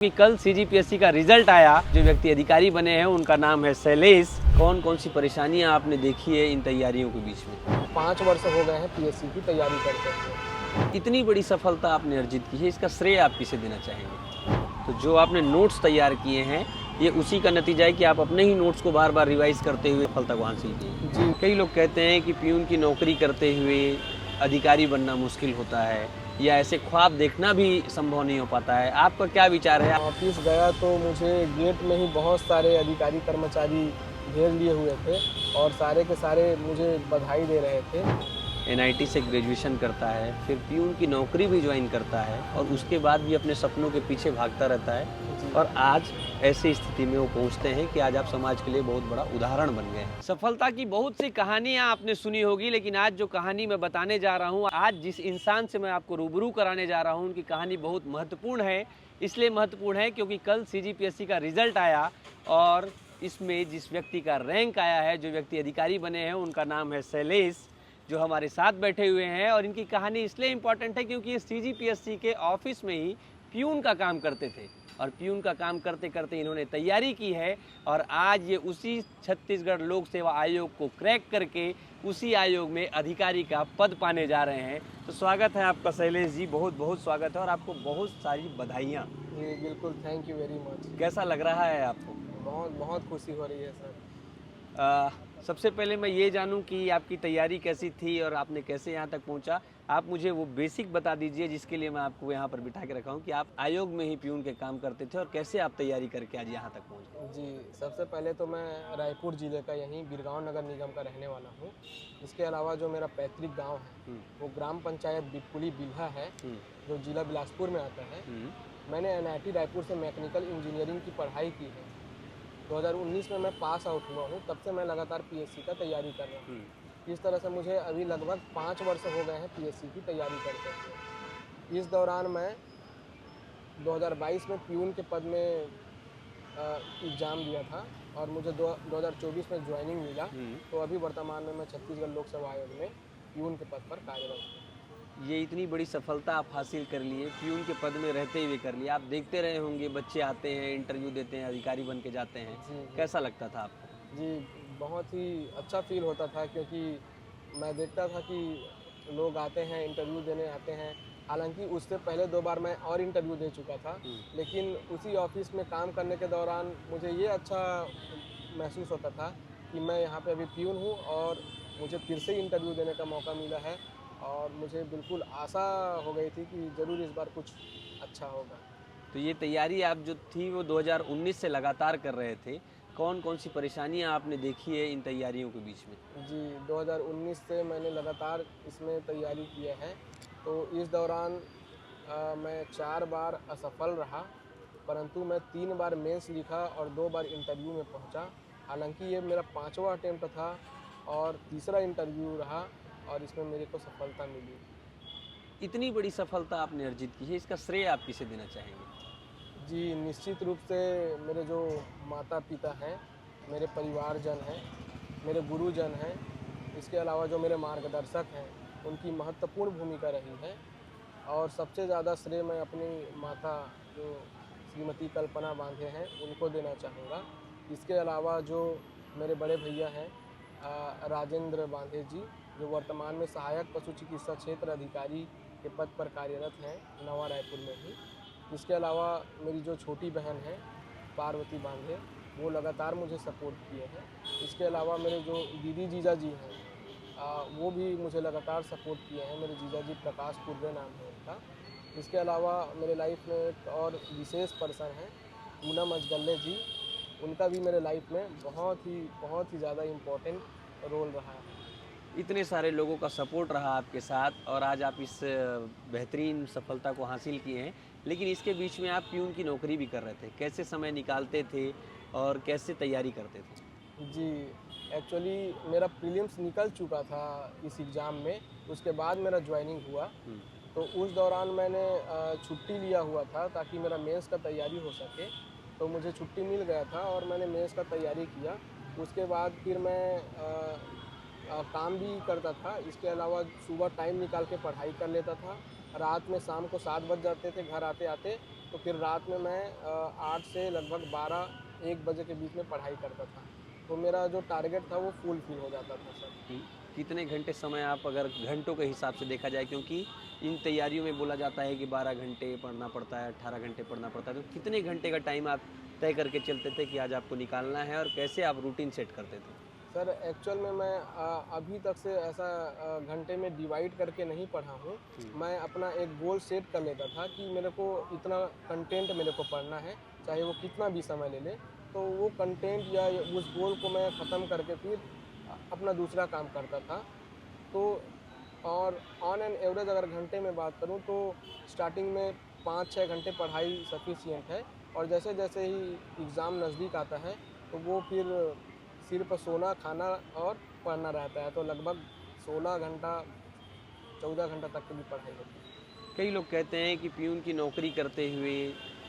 कि कल सीजीपीएससी का रिजल्ट आया, जो व्यक्ति अधिकारी बने हैं उनका नाम है शैलेश। कौन कौन सी परेशानियां आपने देखी है इन तैयारियों के बीच में? 5 वर्ष हो गए हैं पीएससी की तैयारी करते हैं। इतनी बड़ी सफलता आपने अर्जित की है, इसका श्रेय आप किसे देना चाहेंगे? तो जो आपने नोट्स तैयार किए हैं, ये उसी का नतीजा है कि आप अपने ही नोट्स को बार बार रिवाइज करते हुए सफलता को हासिल किए। जी, कई लोग कहते हैं कि प्यून की नौकरी करते हुए अधिकारी बनना मुश्किल होता है, या ऐसे ख्वाब देखना भी संभव नहीं हो पाता है। आपका क्या विचार है? ऑफिस गया तो मुझे गेट में ही बहुत सारे अधिकारी कर्मचारी घेर लिए हुए थे और सारे के सारे मुझे बधाई दे रहे थे। एनआईटी से ग्रेजुएशन करता है, फिर प्यून की नौकरी भी ज्वाइन करता है और उसके बाद भी अपने सपनों के पीछे भागता रहता है, और आज ऐसी स्थिति में वो पहुंचते हैं कि आज आप समाज के लिए बहुत बड़ा उदाहरण बन गए हैं। सफलता की बहुत सी कहानियां आपने सुनी होगी, लेकिन आज जो कहानी मैं बताने जा रहा हूं, आज जिस इंसान से मैं आपको रूबरू कराने जा रहा हूं, उनकी कहानी बहुत महत्वपूर्ण है। इसलिए महत्वपूर्ण है क्योंकि कल सीजीपीएससी का रिजल्ट आया और इसमें जिस व्यक्ति का रैंक आया है, जो व्यक्ति अधिकारी बने हैं, उनका नाम है शैलेश, जो हमारे साथ बैठे हुए हैं। और इनकी कहानी इसलिए इम्पॉर्टेंट है क्योंकि ये सीजीपीएससी के ऑफिस में ही प्यून का काम करते थे, और प्यून का काम करते करते इन्होंने तैयारी की है, और आज ये उसी छत्तीसगढ़ लोक सेवा आयोग को क्रैक करके उसी आयोग में अधिकारी का पद पाने जा रहे हैं। तो स्वागत है आपका शैलेश जी, बहुत बहुत स्वागत है, और आपको बहुत सारी बधाइयाँ। जी बिल्कुल, थैंक यू वेरी मच। कैसा लग रहा है आपको? बहुत बहुत खुशी हो रही है सर। सबसे पहले मैं ये जानूं कि आपकी तैयारी कैसी थी और आपने कैसे यहाँ तक पहुँचा। आप मुझे वो बेसिक बता दीजिए जिसके लिए मैं आपको यहाँ पर बिठा के रखा हूँ, कि आप आयोग में ही प्यून के काम करते थे और कैसे आप तैयारी करके आज यहाँ तक पहुँचे। जी, सबसे पहले तो मैं रायपुर ज़िले का यहीं बिरगांव नगर निगम का रहने वाला हूँ। इसके अलावा जो मेरा पैतृक गांव है वो ग्राम पंचायत बिटकुली बिल्हा है, जो जिला बिलासपुर में आता है। मैंने एनआईटी रायपुर से मैकेनिकल इंजीनियरिंग की पढ़ाई की है। 2019 में मैं पास आउट हुआ हूँ, तब से मैं लगातार पीएससी का तैयारी कर रहा हूँ। इस तरह से मुझे अभी लगभग 5 वर्ष हो गए हैं पीएससी की तैयारी करते हुए। इस दौरान मैं 2022 में प्यून के पद में एग्ज़ाम दिया था और मुझे 2024 में ज्वाइनिंग मिला। तो अभी वर्तमान में मैं छत्तीसगढ़ लोक सेवा आयोग में प्यून के पद पर कार्यरत हूँ। ये इतनी बड़ी सफलता आप हासिल कर लिए, प्यून के पद में रहते हुए कर लिए। आप देखते रहे होंगे, बच्चे आते हैं, इंटरव्यू देते हैं, अधिकारी बन के जाते हैं। जी, कैसा लगता था आपको? जी, बहुत ही अच्छा फील होता था, क्योंकि मैं देखता था कि लोग आते हैं, इंटरव्यू देने आते हैं। हालांकि उससे पहले 2 बार मैं और इंटरव्यू दे चुका था, लेकिन उसी ऑफिस में काम करने के दौरान मुझे ये अच्छा महसूस होता था कि मैं यहाँ पे अभी प्यून हूँ और मुझे फिर से इंटरव्यू देने का मौका मिला है, और मुझे बिल्कुल आशा हो गई थी कि ज़रूर इस बार कुछ अच्छा होगा। तो ये तैयारी आप जो थी वो 2019 से लगातार कर रहे थे। कौन कौन सी परेशानियां आपने देखी है इन तैयारियों के बीच में? जी, 2019 से मैंने लगातार इसमें तैयारी किया है। तो इस दौरान मैं 4 बार असफल रहा, परंतु मैं 3 बार मेंस लिखा और 2 बार इंटरव्यू में पहुंचा। हालांकि ये मेरा 5वां अटेम्प्ट था और तीसरा इंटरव्यू रहा, और इसमें मेरे को सफलता मिली। इतनी बड़ी सफलता आपने अर्जित की है, इसका श्रेय आप किसे देना चाहेंगे? जी, निश्चित रूप से मेरे जो माता-पिता हैं, मेरे परिवारजन हैं, मेरे गुरुजन हैं, इसके अलावा जो मेरे मार्गदर्शक हैं, उनकी महत्वपूर्ण भूमिका रही है। और सबसे ज़्यादा श्रेय मैं अपनी माता, जो श्रीमती कल्पना बांधे हैं, उनको देना चाहूँगा। इसके अलावा जो मेरे बड़े भैया हैं राजेंद्र बांधे जी, जो वर्तमान में सहायक पशु चिकित्सा क्षेत्र अधिकारी के पद पर कार्यरत हैं नवा रायपुर में ही। इसके अलावा मेरी जो छोटी बहन है पार्वती बांधे, वो लगातार मुझे सपोर्ट किए हैं। इसके अलावा मेरे जो दीदी जीजा जी हैं, वो भी मुझे लगातार सपोर्ट किए हैं। मेरे जीजा जी प्रकाश कुर्रे नाम है उनका। इसके अलावा मेरे लाइफ में एक और विशेष पर्सन हैं पूनम अजगल्ले जी, उनका भी मेरे लाइफ में बहुत ही ज़्यादा इम्पोर्टेंट रोल रहा है। इतने सारे लोगों का सपोर्ट रहा आपके साथ, और आज आप इस बेहतरीन सफलता को हासिल किए हैं। लेकिन इसके बीच में आप प्यून की नौकरी भी कर रहे थे। कैसे समय निकालते थे और कैसे तैयारी करते थे? जी, एक्चुअली मेरा प्रीलिम्स निकल चुका था इस एग्ज़ाम में, उसके बाद मेरा ज्वाइनिंग हुआ। तो उस दौरान मैंने छुट्टी लिया हुआ था ताकि मेरा मेंस का तैयारी हो सके। तो मुझे छुट्टी मिल गया था और मैंने मेंस का तैयारी किया। उसके बाद फिर मैं काम भी करता था। इसके अलावा सुबह टाइम निकाल के पढ़ाई कर लेता था रात में शाम को 7 बज जाते थे घर आते आते। तो फिर रात में मैं 8 से लगभग 12-1 बजे के बीच में पढ़ाई करता था। तो मेरा जो टारगेट था वो फुलफिल हो जाता था सर। कि कितने घंटे समय आप अगर घंटों के हिसाब से देखा जाए, क्योंकि इन तैयारियों में बोला जाता है कि 12 घंटे पढ़ना पड़ता है, 18 घंटे पढ़ना पड़ता है, तो कितने घंटे का टाइम आप तय करके चलते थे कि आज आपको निकालना है, और कैसे आप रूटीन सेट करते थे? सर एक्चुअल में मैं अभी तक से ऐसा घंटे में डिवाइड करके नहीं पढ़ा हूँ। मैं अपना एक गोल सेट कर लेता था कि मेरे को इतना कंटेंट मेरे को पढ़ना है, चाहे वो कितना भी समय ले ले। तो वो कंटेंट या उस गोल को मैं ख़त्म करके फिर अपना दूसरा काम करता था। तो और ऑन एन एवरेज अगर घंटे में बात करूँ तो स्टार्टिंग में 5-6 घंटे पढ़ाई सफिशिएंट है। और जैसे जैसे ही एग्ज़ाम नज़दीक आता है तो वो फिर सिर्फ सोना, खाना और पढ़ना रहता है। तो लगभग 16 घंटा, 14 घंटा तक की भी पढ़ाई होती है। कई लोग कहते हैं कि पियून की नौकरी करते हुए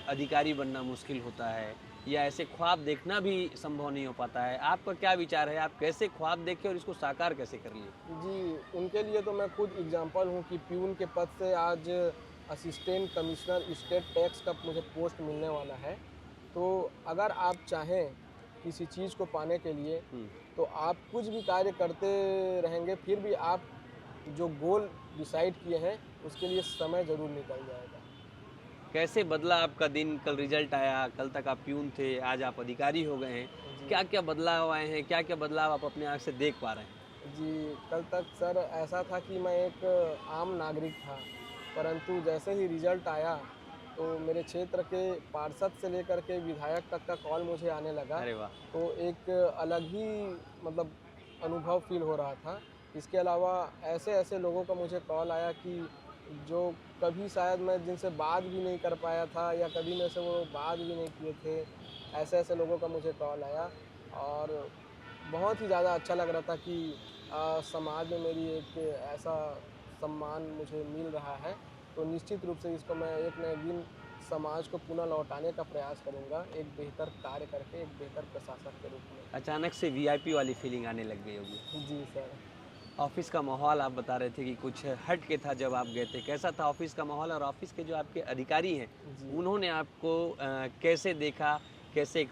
अधिकारी बनना मुश्किल होता है, या ऐसे ख्वाब देखना भी संभव नहीं हो पाता है। आपका क्या विचार है? आप कैसे ख्वाब देखे और इसको साकार कैसे कर लिए? जी, उनके लिए तो मैं खुद एग्ज़ाम्पल हूँ कि प्यून के पद से आज असिस्टेंट कमिश्नर स्टेट टैक्स का मुझे पोस्ट मिलने वाला है। तो अगर आप चाहें किसी चीज़ को पाने के लिए, हुँ। तो आप कुछ भी कार्य करते रहेंगे, फिर भी आप जो गोल डिसाइड किए हैं, उसके लिए समय ज़रूर निकल जाएगा। कैसे बदला आपका दिन? कल रिजल्ट आया, कल तक आप प्यून थे, आज आप अधिकारी हो गए हैं। जी। क्या-क्या बदलाव आए हैं? क्या-क्या बदलाव आप अपने आँख से देख पा रहे हैं? जी, कल तक सर ऐसा था कि मैं एक आम नागरिक था, परंतु जैसे ही रिज़ल्ट आया, तो मेरे क्षेत्र के पार्षद से लेकर के विधायक तक का कॉल मुझे आने लगा। अरे वाह! तो एक अलग ही मतलब अनुभव फ़ील हो रहा था। इसके अलावा ऐसे-ऐसे लोगों का मुझे कॉल आया कि जो कभी शायद मैं जिनसे बात भी नहीं कर पाया था या कभी मेरे से वो बात भी नहीं किए थे, ऐसे-ऐसे लोगों का मुझे कॉल आया। और बहुत ही ज़्यादा अच्छा लग रहा था कि समाज में मेरी एक ऐसा सम्मान मुझे मिल रहा है। तो निश्चित रूप से इसको मैं एक न एक दिन समाज को पुनः लौटाने का प्रयास करूँगा, एक बेहतर कार्य करके, एक बेहतर प्रशासक के रूप में। अचानक से वीआईपी वाली फीलिंग आने लग गई होगी। जी सर। ऑफ़िस का माहौल आप बता रहे थे कि कुछ हट के था जब आप गए थे। कैसा था ऑफ़िस का माहौल, और ऑफ़िस के जो आपके अधिकारी हैं, जी। उन्होंने आपको कैसे देखा? कैसे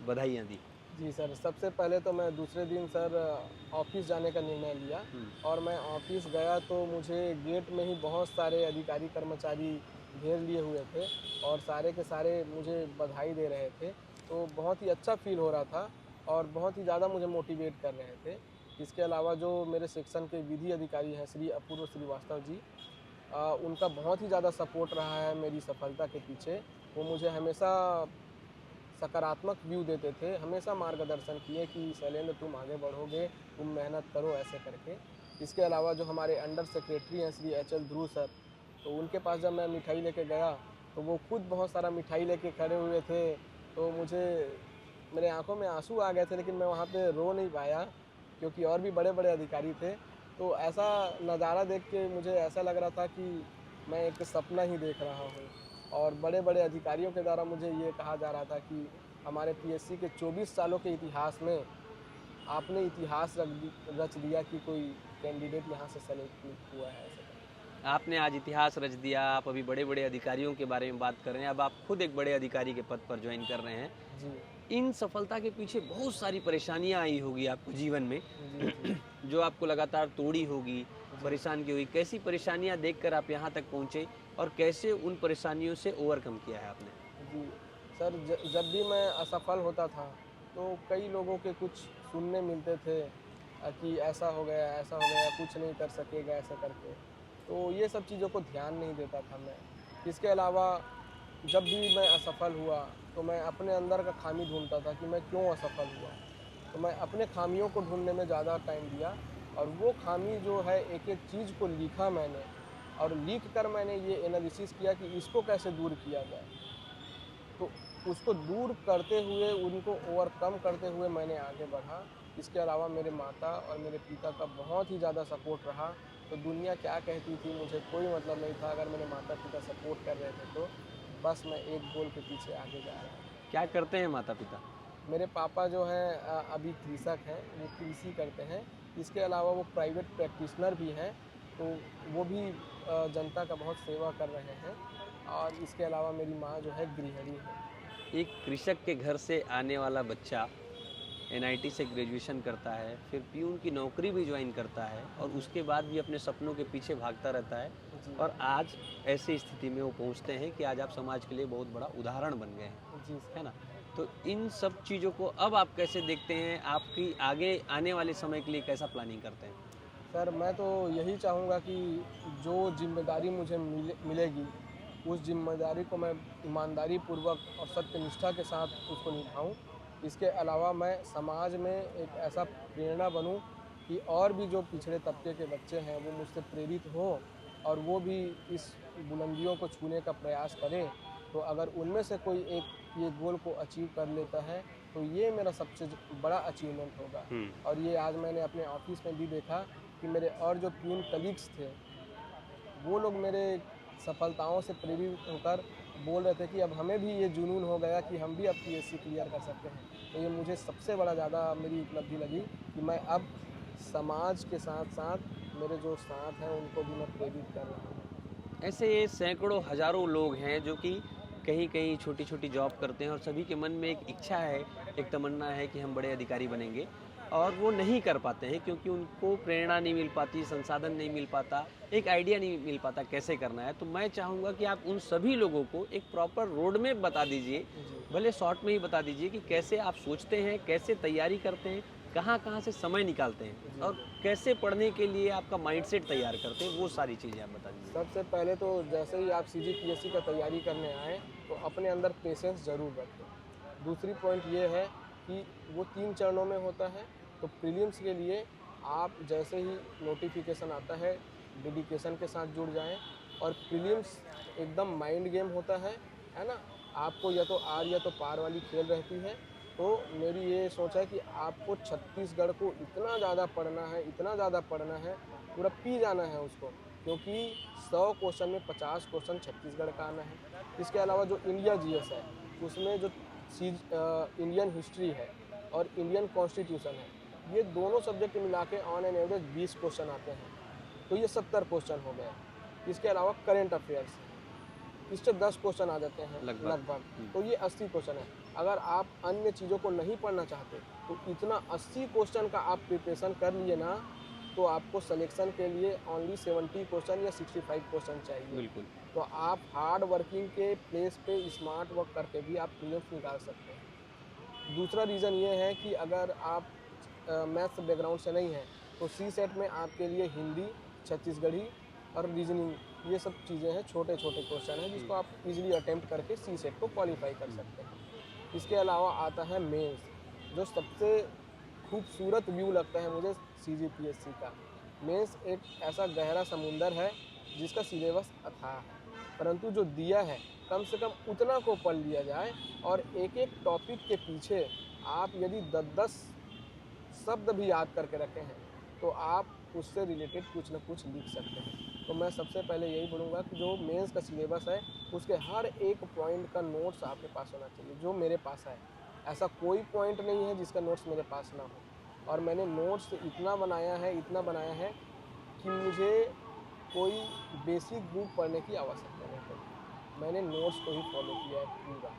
बधाइयाँ दी? जी सर, सबसे पहले तो मैं दूसरे दिन सर ऑफ़िस जाने का निर्णय लिया। हुँ। और मैं ऑफ़िस गया तो मुझे गेट में ही बहुत सारे अधिकारी कर्मचारी घेर लिए हुए थे और सारे के सारे मुझे बधाई दे रहे थे। तो बहुत ही अच्छा फ़ील हो रहा था और बहुत ही ज़्यादा मुझे मोटिवेट कर रहे थे। इसके अलावा जो मेरे सेक्शन के विधि अधिकारी हैं श्री अपूर्व श्रीवास्तव जी, उनका बहुत ही ज़्यादा सपोर्ट रहा है मेरी सफलता के पीछे। वो मुझे हमेशा सकारात्मक व्यू देते थे, हमेशा मार्गदर्शन किए कि शैलेंद्र तुम आगे बढ़ोगे, तुम मेहनत करो ऐसे करके। इसके अलावा जो हमारे अंडर सेक्रेटरी हैं श्री एच एल ध्रुव सर, तो उनके पास जब मैं मिठाई लेके गया, तो वो खुद बहुत सारा मिठाई लेके खड़े हुए थे। तो मुझे मेरे आँखों में आँसू आ गए थे, लेकिन मैं वहाँ पे रो नहीं पाया क्योंकि और भी बड़े-बड़े अधिकारी थे। तो ऐसा नज़ारा देख के मुझे ऐसा लग रहा था कि मैं एक सपना ही देख रहा हूँ। और बड़े-बड़े अधिकारियों के द्वारा मुझे ये कहा जा रहा था कि हमारे पीएससी के 24 सालों के इतिहास में आपने इतिहास रच दिया कि कोई कैंडिडेट यहाँ से सेलेक्ट हुआ है ऐसे करके। आपने आज इतिहास रच दिया। आप अभी बड़े-बड़े अधिकारियों के बारे में बात कर रहे हैं। अब आप खुद एक बड़े अधिकारी के पद पर जॉइन कर रहे हैं। जी, इन सफलता के पीछे बहुत सारी परेशानियाँ आई होगी आपको जीवन में, जी, जी, जो आपको लगातार तोड़ी होगी, जी, परेशान की होगी। कैसी परेशानियाँ देखकर आप यहाँ तक पहुँचे, और कैसे उन परेशानियों से ओवरकम किया है आपने? जी। सर जब भी मैं असफल होता था, तो कई लोगों के कुछ सुनने मिलते थे कि ऐसा हो गया, कुछ नहीं कर सकेगा ऐसे करके। तो ये सब चीज़ों को ध्यान नहीं देता था मैं। इसके अलावा जब भी मैं असफल हुआ, तो मैं अपने अंदर का खामी ढूँढता था कि मैं क्यों असफल हुआ। तो मैं अपने खामियों को ढूँढने में ज़्यादा टाइम दिया और वो खामी जो है एक-एक चीज़ को लिखा मैंने और लिख कर मैंने ये एनालिसिस किया कि इसको कैसे दूर किया जाए। तो उसको दूर करते हुए, उनको ओवरकम करते हुए मैंने आगे बढ़ा। इसके अलावा मेरे माता और मेरे पिता का बहुत ही ज़्यादा सपोर्ट रहा। तो दुनिया क्या कहती थी मुझे कोई मतलब नहीं था, अगर मेरे माता-पिता सपोर्ट कर रहे थे तो बस मैं एक गोल के पीछे आगे जा रहा था। क्या करते हैं माता-पिता? मेरे पापा जो हैं अभी कृषक हैं, वो कृषि करते हैं। इसके अलावा वो प्राइवेट प्रैक्टिशनर भी हैं, तो वो भी जनता का बहुत सेवा कर रहे हैं। और इसके अलावा मेरी माँ जो है गृहिणी है। एक कृषक के घर से आने वाला बच्चा एनआईटी से ग्रेजुएशन करता है, फिर पियून की नौकरी भी ज्वाइन करता है और उसके बाद भी अपने सपनों के पीछे भागता रहता है। जी और आज ऐसी स्थिति में वो पहुंचते हैं कि आज आप समाज के लिए बहुत बड़ा उदाहरण बन गए हैं, जी है सर। ना? तो इन सब चीज़ों को अब आप कैसे देखते हैं? आपकी आगे आने वाले समय के लिए कैसा प्लानिंग करते हैं? सर मैं तो यही चाहूँगा कि जो जिम्मेदारी मुझे मिलेगी, उस जिम्मेदारी को मैं ईमानदारी पूर्वक और सत्यनिष्ठा के साथ उसको निभाऊं। इसके अलावा मैं समाज में एक ऐसा प्रेरणा बनूं कि और भी जो पिछड़े तबके के बच्चे हैं वो मुझसे प्रेरित हों और वो भी इस बुलंदियों को छूने का प्रयास करें। तो अगर उनमें से कोई एक ये गोल को अचीव कर लेता है तो ये मेरा सबसे बड़ा अचीवमेंट होगा। हुँ। और ये आज मैंने अपने ऑफिस में भी देखा कि मेरे और जो प्यून कलीग्स थे वो लोग मेरे सफलताओं से प्रेरित होकर बोल रहे थे कि अब हमें भी ये जुनून हो गया कि हम भी अब पीएससी क्लियर कर सकते हैं। तो ये मुझे सबसे बड़ा ज़्यादा मेरी उपलब्धि लगी कि मैं अब समाज के साथ साथ मेरे जो साथ हैं उनको भी मैं प्रेरित कर रहा हूँ। ऐसे सैकड़ों हज़ारों लोग हैं जो कि कहीं-कहीं छोटी-छोटी जॉब करते हैं और सभी के मन में एक इच्छा है, एक तमन्ना है कि हम बड़े अधिकारी बनेंगे और वो नहीं कर पाते हैं क्योंकि उनको प्रेरणा नहीं मिल पाती, संसाधन नहीं मिल पाता, एक आइडिया नहीं मिल पाता कैसे करना है। तो मैं चाहूँगा कि आप उन सभी लोगों को एक प्रॉपर रोड मैप बता दीजिए, जी भले शॉर्ट में ही बता दीजिए कि कैसे आप सोचते हैं, कैसे तैयारी करते हैं, कहाँ-कहाँ से समय निकालते हैं और जी। कैसे पढ़ने के लिए आपका माइंडसेट तैयार करते हैं, वो सारी चीज़ें आप बता दीजिए। सबसे पहले तो जैसे ही आप सीजीपीएससी का तैयारी करने आए तो अपने अंदर पेशेंस ज़रूर रखें। दूसरी पॉइंट ये है कि वो 3 चरणों में होता है। तो प्रीलिम्स के लिए आप जैसे ही नोटिफिकेशन आता है डेडिकेशन के साथ जुड़ जाएं। और प्रीलिम्स एकदम माइंड गेम होता है ना? आपको या तो आर या तो पार वाली खेल रहती है। तो मेरी ये सोच है कि आपको छत्तीसगढ़ को इतना ज़्यादा पढ़ना है, इतना ज़्यादा पढ़ना है, पूरा पी जाना है उसको। क्योंकि 100 क्वेश्चन में 50 क्वेश्चन छत्तीसगढ़ का आना है। इसके अलावा जो इंडिया जीएस है उसमें जो इंडियन हिस्ट्री है और इंडियन कॉन्स्टिट्यूशन है, ये दोनों सब्जेक्ट मिला के ऑन एन एवरेज 20 क्वेश्चन आते हैं। तो ये 70 क्वेश्चन हो गए। इसके अलावा करंट अफेयर्स, इससे 10 क्वेश्चन आ जाते हैं लगभग। लगभग। हुँ। तो ये 80 क्वेश्चन है। अगर आप अन्य चीज़ों को नहीं पढ़ना चाहते तो इतना 80 क्वेश्चन का आप प्रिपरेशन कर लिए ना, तो आपको सिलेक्शन के लिए ओनली 70 क्वेश्चन या 65 क्वेश्चन चाहिए। बिल्कुल। तो आप हार्ड वर्किंग के प्लेस पे स्मार्ट वर्क करके भी आप प्रीलिम्स निकाल सकते हैं। दूसरा रीज़न ये है कि अगर आप मैथ्स बैकग्राउंड से नहीं हैं तो सी सेट में आपके लिए हिंदी, छत्तीसगढ़ी और रीजनिंग ये सब चीज़ें हैं, छोटे छोटे क्वेश्चन हैं हुँ। जिसको आप इजीली अटेम्प्ट करके सी सेट को क्वालिफाई कर सकते हैं। इसके अलावा आता है मेंस, जो सबसे खूबसूरत व्यू लगता है मुझे सीजीपीएससी का। मेंस एक ऐसा गहरा समुंदर है जिसका सिलेबस अथाह है, परंतु जो दिया है कम से कम उतना को पढ़ लिया जाए और एक एक टॉपिक के पीछे आप यदि 10-10 शब्द भी याद करके रखे हैं तो आप उससे रिलेटेड कुछ ना कुछ लिख सकते हैं। तो मैं सबसे पहले यही बोलूँगा कि जो मेंस का सिलेबस है उसके हर एक पॉइंट का नोट्स आपके पास होना चाहिए, जो मेरे पास है। ऐसा कोई पॉइंट नहीं है जिसका नोट्स मेरे पास ना हो। और मैंने नोट्स इतना बनाया है कि मुझे कोई बेसिक बुक पढ़ने की आवश्यकता नहीं पड़ी। मैंने नोट्स को ही फॉलो किया है पूरा।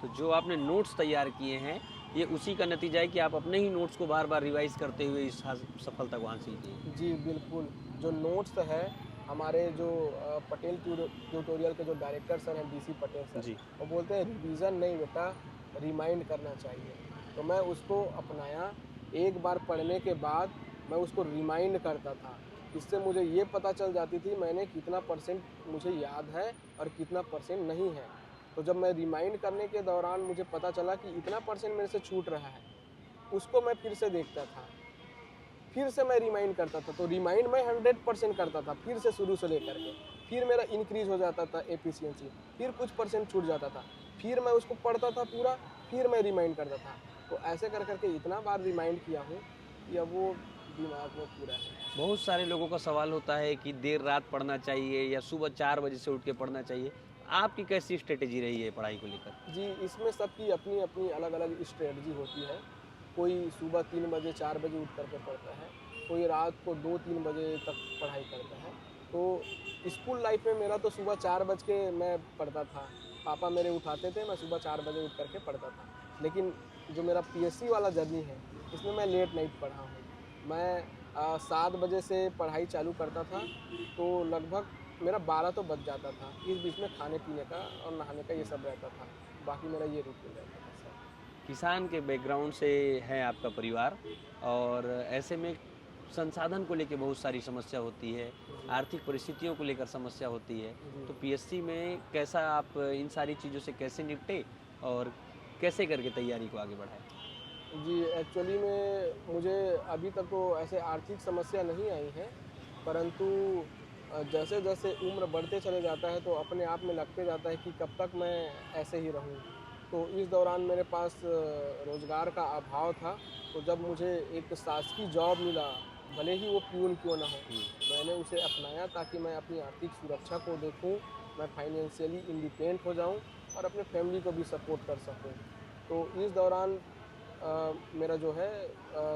तो जो आपने नोट्स तैयार किए हैं, ये उसी का नतीजा है कि आप अपने ही नोट्स को बार-बार रिवाइज़ करते हुए इस सफलता को हासिल किए हैं। जी, बिल्कुल। जो नोट्स है हमारे जो पटेल ट्यूटोरियल के जो डायरेक्टर सर हैं डीसी पटेल सर, जी। वो बोलते हैं रिवीज़न नहीं बेटा, रिमाइंड करना चाहिए। तो मैं उसको अपनाया। एक बार पढ़ने के बाद मैं उसको रिमाइंड करता था। इससे मुझे ये पता चल जाती थी मैंने कितना परसेंट मुझे याद है और कितना परसेंट नहीं है। तो जब मैं रिमाइंड करने के दौरान मुझे पता चला कि इतना परसेंट मेरे से छूट रहा है, उसको मैं फिर से देखता था। फिर से मैं रिमाइंड करता था, तो रिमाइंड मैं 100% करता था, फिर से शुरू से लेकर के। फिर मेरा इंक्रीज़ हो जाता था एफिशिएंसी, फिर कुछ परसेंट छूट जाता था। फिर मैं उसको पढ़ता था पूरा, फिर मैं रिमाइंड करता था। तो ऐसे कर के इतना बार रिमाइंड किया हूँ कि अब वो दिमाग में पूरा है। बहुत सारे लोगों का सवाल होता है कि देर रात पढ़ना चाहिए या सुबह 4 बजे से उठ के पढ़ना चाहिए। आपकी कैसी स्ट्रैटेजी रही है पढ़ाई को लेकर? जी, इसमें सबकी अपनी-अपनी अलग-अलग स्ट्रेटजी होती है। कोई सुबह 3 बजे 4 बजे उठ कर के पढ़ता है, कोई रात को 2-3 बजे तक पढ़ाई करता है। तो स्कूल लाइफ में मेरा तो सुबह 4 बज के मैं पढ़ता था। पापा मेरे उठाते थे, मैं सुबह 4 बजे उठ करके पढ़ता था। लेकिन जो मेरा पीएससी वाला जर्नी है, इसमें मैं लेट नाइट पढ़ा हूँ। मैं 7 बजे से पढ़ाई चालू करता था, तो लगभग मेरा 12 तो बज जाता था। इस बीच में खाने-पीने का और नहाने का ये सब रहता था। बाकी मेरा ये रूटीन रहता था सर। किसान के बैकग्राउंड से है आपका परिवार और ऐसे में संसाधन को लेके बहुत सारी समस्या होती है, जी, आर्थिक परिस्थितियों को लेकर समस्या होती है। जी। तो पीएससी में कैसा आप इन सारी चीज़ों से कैसे निपटे और कैसे करके तैयारी को आगे बढ़ाएँ? जी, एक्चुअली में मुझे अभी तक तो ऐसे आर्थिक समस्या नहीं आई है, परंतु जैसे-जैसे उम्र बढ़ते चले जाता है, तो अपने आप में लगते जाता है कि कब तक मैं ऐसे ही रहूँ। तो इस दौरान मेरे पास रोज़गार का अभाव था, तो जब मुझे एक शासकीय जॉब मिला, भले ही वो प्यून क्यों ना हो, हुँ। मैंने उसे अपनाया ताकि मैं अपनी आर्थिक सुरक्षा को देखूँ, मैं फाइनेंशियली इंडिपेंडेंट हो जाऊँ और अपने फैमिली को भी सपोर्ट कर सकूँ। तो इस दौरान मेरा जो है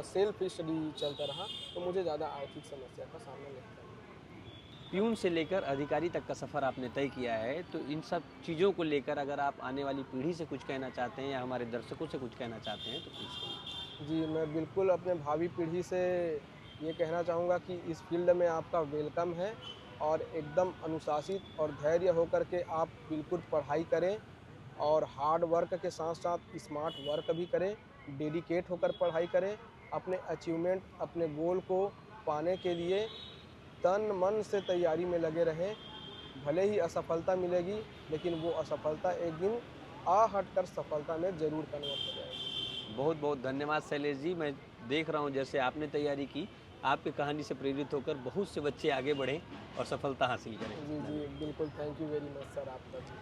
सेल्फ स्टडी चलता रहा, तो मुझे ज़्यादा आर्थिक समस्या का सामना नहीं करना प्यून से लेकर अधिकारी तक का सफ़र आपने तय किया है, तो इन सब चीज़ों को लेकर अगर आप आने वाली पीढ़ी से कुछ कहना चाहते हैं या हमारे दर्शकों से कुछ कहना चाहते हैं, तो प्लीज़ कहिए? पड़ा। जी, मैं बिल्कुल अपने भावी पीढ़ी से ये कहना चाहूँगा कि इस फ़ील्ड में आपका वेलकम है और एकदम अनुशासित और धैर्य होकर के आप बिल्कुल पढ़ाई करें और हार्ड वर्क के साथ-साथ स्मार्ट वर्क भी करें, डेडिकेट होकर पढ़ाई करें, अपने अचीवमेंट, अपने गोल को पाने के लिए तन-मन से तैयारी में लगे रहें। भले ही असफलता मिलेगी, लेकिन वो असफलता एक दिन हट कर सफलता में ज़रूर कन्वर्ट हो जाएगी। बहुत-बहुत धन्यवाद शैलेश जी। मैं देख रहा हूँ जैसे आपने तैयारी की, आपकी कहानी से प्रेरित होकर बहुत से बच्चे आगे बढ़ें और सफलता हासिल करें। जी, जी, धन्यवाद। बिल्कुल thank you very much sir आपका जी।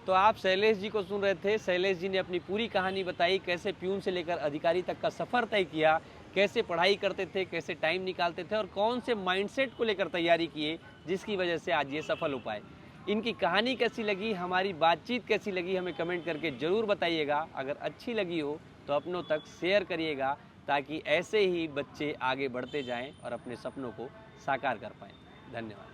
तो आप शैलेश जी को सुन रहे थे। शैलेश जी ने अपनी पूरी कहानी बताई, कैसे प्यून से लेकर अधिकारी तक का सफ़र तय किया, कैसे पढ़ाई करते थे, कैसे टाइम निकालते थे और कौन से माइंडसेट को लेकर तैयारी किए, जिसकी वजह से आज ये सफल हो पाए। इनकी कहानी कैसी लगी, हमारी बातचीत कैसी लगी, हमें कमेंट करके ज़रूर बताइएगा। अगर अच्छी लगी हो तो अपनों तक शेयर करिएगा, ताकि ऐसे ही बच्चे आगे बढ़ते जाएं और अपने सपनों को साकार कर पाएँ। धन्यवाद।